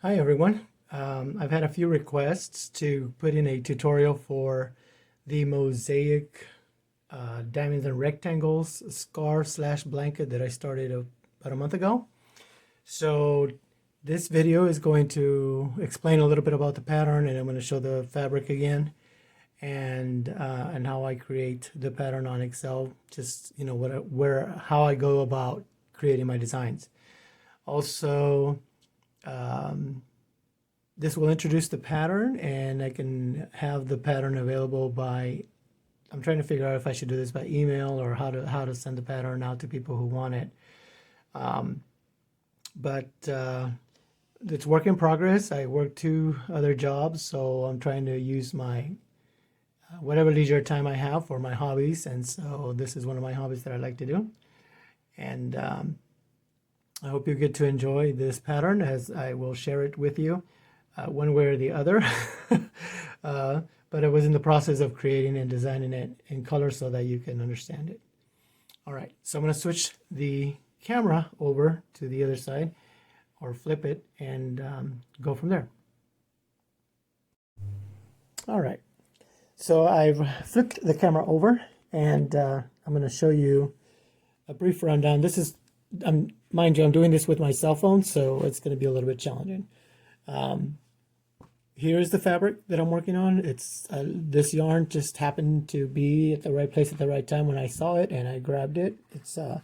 Hi everyone. I've had a few requests to put in a tutorial for the Mosaic diamonds and rectangles scarf slash blanket that I started about a month ago. So this video is going to explain a little bit about the pattern, and I'm going to show the fabric again and how I create the pattern on Excel. Just how I go about creating my designs. Also, this will introduce the pattern, and I can have the pattern available by, I'm trying to figure out if I should do this by email or how to send the pattern out to people who want it. But it's work in progress. I work 2 other jobs, so I'm trying to use my whatever leisure time I have for my hobbies, and so this is one of my hobbies that I like to do. And I hope you get to enjoy this pattern, as I will share it with you one way or the other. But I was in the process of creating and designing it in color so that you can understand it. All right, so I'm going to switch the camera over to the other side, or flip it, and go from there. All right, so I've flipped the camera over, and I'm going to show you a brief rundown. This is, mind you, I'm doing this with my cell phone, so it's going to be a little bit challenging. Here's the fabric that I'm working on. It's this yarn just happened to be at the right place at the right time when I saw it, and I grabbed it. It's a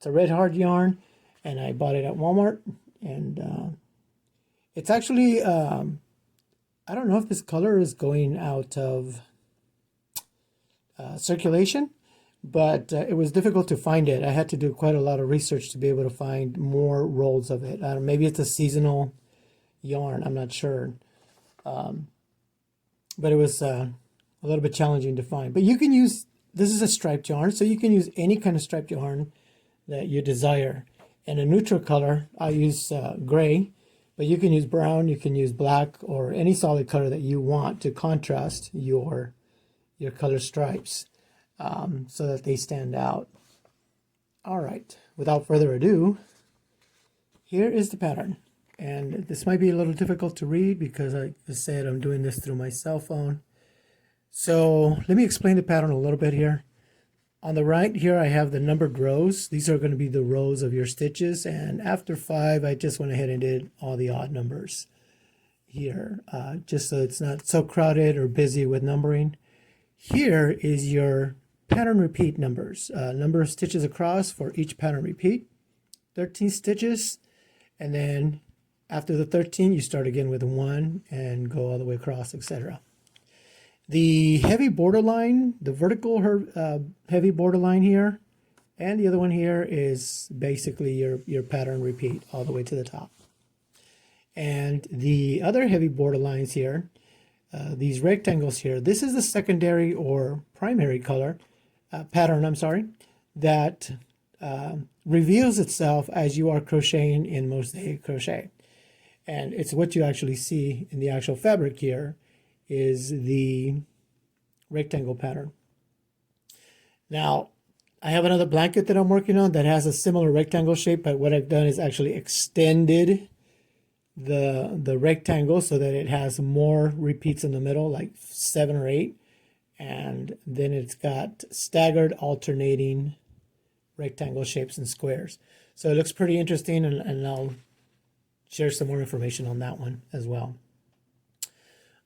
red hard yarn, and I bought it at Walmart. And it's actually I don't know if this color is going out of circulation, but it was difficult to find it. I had to do quite a lot of research to be able to find more rolls of it. Maybe it's a seasonal yarn, I'm not sure. But it was a little bit challenging to find. But you can use, this is a striped yarn, so you can use any kind of striped yarn that you desire. And a neutral color, I use gray, but you can use brown, you can use black, or any solid color that you want to contrast your color stripes so that they stand out. All right, without further ado, here is the pattern. And this might be a little difficult to read because, like I said, I'm doing this through my cell phone. So let me explain the pattern a little bit here. On the right here, I have the numbered rows. These are going to be the rows of your stitches. And after 5, I just went ahead and did all the odd numbers here, just so it's not so crowded or busy with numbering. Here is your pattern repeat numbers. Number of stitches across for each pattern repeat, 13 stitches, and then after the 13, you start again with 1 and go all the way across, etc. The heavy borderline, the vertical heavy borderline here, and the other one here is basically your pattern repeat all the way to the top. And the other heavy borderlines here, these rectangles here, this is the secondary or primary color, pattern, I'm sorry, that reveals itself as you are crocheting in Mosaic crochet. And it's what you actually see in the actual fabric here is the rectangle pattern. Now, I have another blanket that I'm working on that has a similar rectangle shape, but what I've done is actually extended the rectangle so that it has more repeats in the middle, like 7 or 8. And then it's got staggered alternating rectangle shapes and squares. So it looks pretty interesting, and I'll share some more information on that one as well.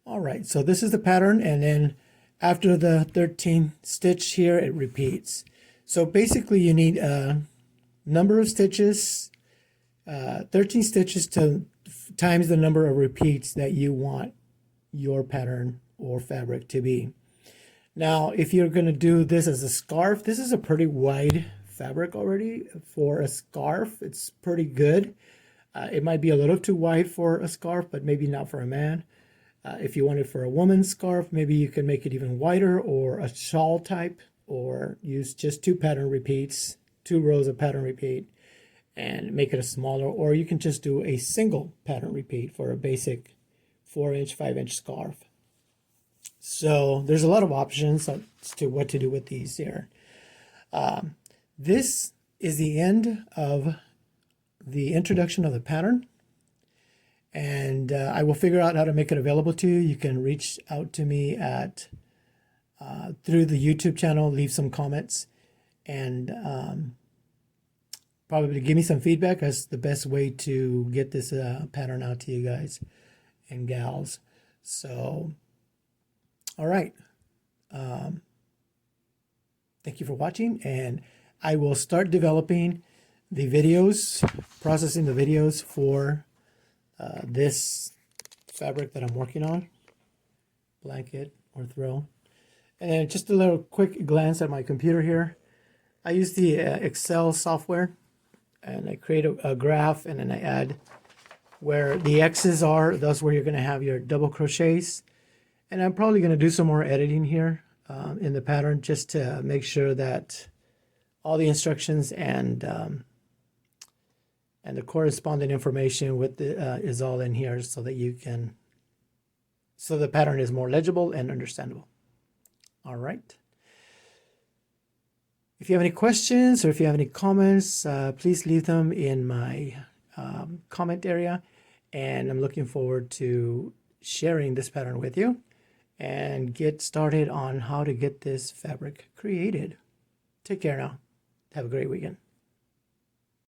All right, so this is the pattern, and then after the 13th stitch here, it repeats. So basically you need a number of stitches, 13 stitches times the number of repeats that you want your pattern or fabric to be. Now, if you're going to do this as a scarf, this is a pretty wide fabric already for a scarf. It's pretty good. It might be a little too wide for a scarf, but maybe not for a man. If you want it for a woman's scarf, maybe you can make it even wider, or a shawl type, or use just 2 pattern repeats, 2 rows of pattern repeat, and make it a smaller, or you can just do a single pattern repeat for a basic 4-inch, 5-inch scarf. So there's a lot of options as to what to do with these here. This is the end of the introduction of the pattern. And I will figure out how to make it available to you. You can reach out to me at through the YouTube channel, leave some comments, and probably give me some feedback. That's the best way to get this pattern out to you guys and gals. So, all right. Thank you for watching, and I will start developing the videos, processing the videos for this fabric that I'm working on, blanket or throw. And just a little quick glance at my computer here. I use the Excel software, and I create a graph, and then I add where the X's are. That's where you're going to have your double crochets. And I'm probably going to do some more editing here in the pattern, just to make sure that all the instructions and the corresponding information with the is all in here, so that you can, so the pattern is more legible and understandable. All right. If you have any questions or if you have any comments, please leave them in my comment area, and I'm looking forward to sharing this pattern with you and get started on how to get this fabric created. Take care now. Have a great weekend.